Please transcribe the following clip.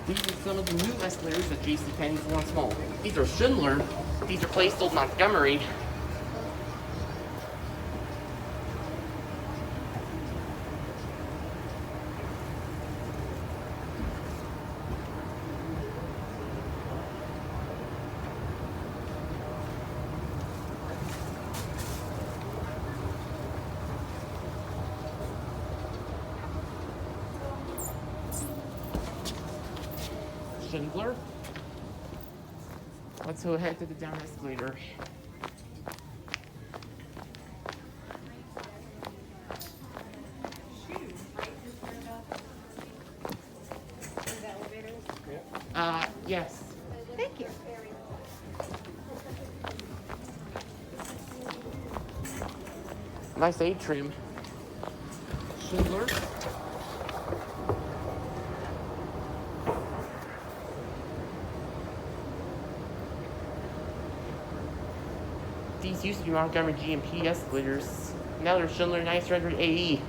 These are some of the new escalators at JCPenney Florence Mall. These are Schindler. These are placed old Montgomery. Schindler. Let's go ahead to the down escalator. Yes. Thank you. Nice atrium. Schindler. These used to be Montgomery G&P escalators. Now they're Schindler 9300AE.